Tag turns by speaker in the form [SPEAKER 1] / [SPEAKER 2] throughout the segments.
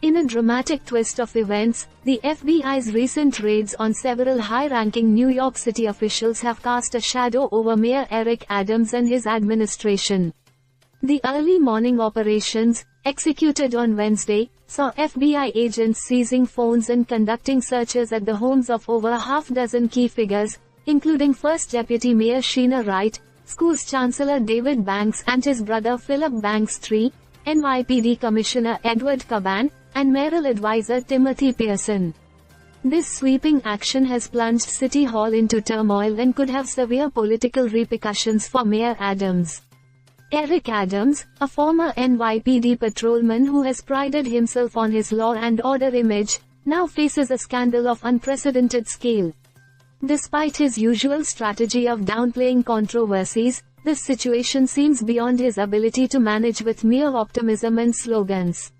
[SPEAKER 1] In a dramatic twist of events, the FBI's recent raids on several high-ranking New York City officials have cast a shadow over Mayor Eric Adams and his administration. The early morning operations, executed on Wednesday, saw FBI agents seizing phones and conducting searches at the homes of over a half-dozen key figures, including First Deputy Mayor Sheena Wright, Schools Chancellor David Banks and his brother Philip Banks III, NYPD Commissioner Edward Caban, and mayoral advisor Timothy Pearson. This sweeping action has plunged City Hall into turmoil and could have severe political repercussions for Mayor Adams. Eric Adams, a former NYPD patrolman who has prided himself on his law and order image, now faces a scandal of unprecedented scale. Despite his usual strategy of downplaying controversies, this situation seems beyond his ability to manage with mere optimism and slogans.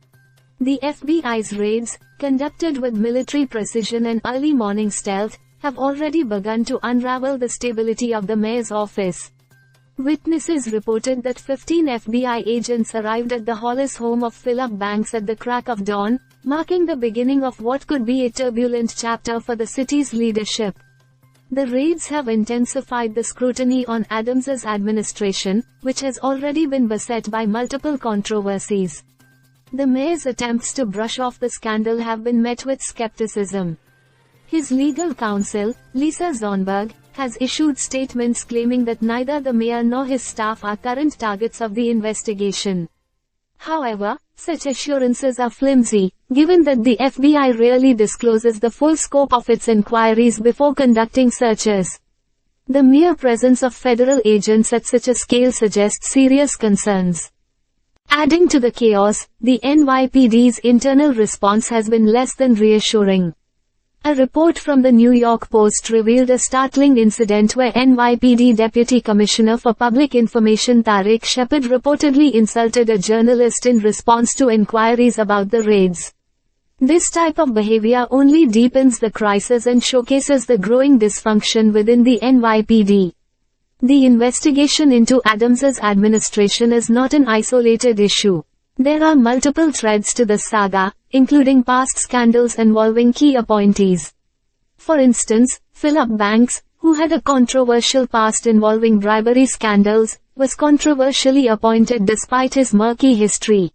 [SPEAKER 1] The FBI's raids, conducted with military precision and early morning stealth, have already begun to unravel the stability of the mayor's office. Witnesses reported that 15 FBI agents arrived at the Hollis home of Philip Banks at the crack of dawn, marking the beginning of what could be a turbulent chapter for the city's leadership. The raids have intensified the scrutiny on Adams's administration, which has already been beset by multiple controversies. The mayor's attempts to brush off the scandal have been met with skepticism. His legal counsel, Lisa Zonberg, has issued statements claiming that neither the mayor nor his staff are current targets of the investigation. However, such assurances are flimsy, given that the FBI rarely discloses the full scope of its inquiries before conducting searches. The mere presence of federal agents at such a scale suggests serious concerns. Adding to the chaos, the NYPD's internal response has been less than reassuring. A report from the New York Post revealed a startling incident where NYPD Deputy Commissioner for Public Information Tariq Shepard reportedly insulted a journalist in response to inquiries about the raids. This type of behavior only deepens the crisis and showcases the growing dysfunction within the NYPD. The investigation into Adams's administration is not an isolated issue. There are multiple threads to the saga, including past scandals involving key appointees. For instance, Philip Banks, who had a controversial past involving bribery scandals, was controversially appointed despite his murky history.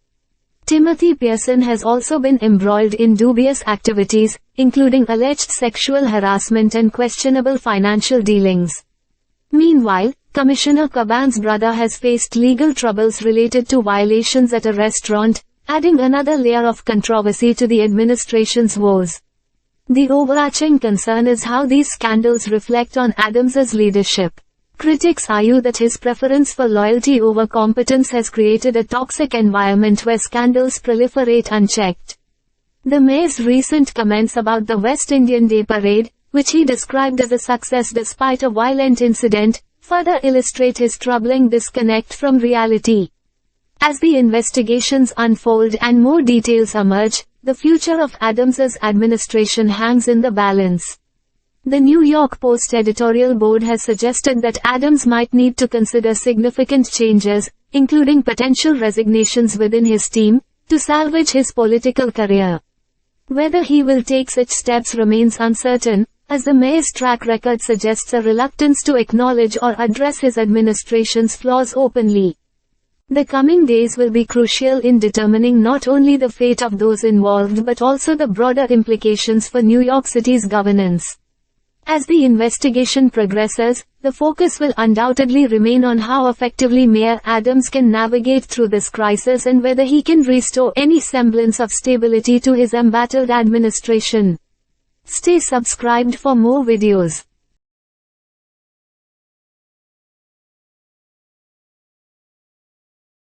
[SPEAKER 1] Timothy Pearson has also been embroiled in dubious activities, including alleged sexual harassment and questionable financial dealings. Meanwhile, Commissioner Caban's brother has faced legal troubles related to violations at a restaurant, adding another layer of controversy to the administration's woes. The overarching concern is how these scandals reflect on Adams's leadership. Critics argue that his preference for loyalty over competence has created a toxic environment where scandals proliferate unchecked. The mayor's recent comments about the West Indian Day Parade, which he described as a success despite a violent incident, further illustrate his troubling disconnect from reality. As the investigations unfold and more details emerge, the future of Adams's administration hangs in the balance. The New York Post editorial board has suggested that Adams might need to consider significant changes, including potential resignations within his team, to salvage his political career. Whether he will take such steps remains uncertain, as the mayor's track record suggests a reluctance to acknowledge or address his administration's flaws openly. The coming days will be crucial in determining not only the fate of those involved but also the broader implications for New York City's governance. As the investigation progresses, the focus will undoubtedly remain on how effectively Mayor Adams can navigate through this crisis and whether he can restore any semblance of stability to his embattled administration. Stay subscribed for more videos.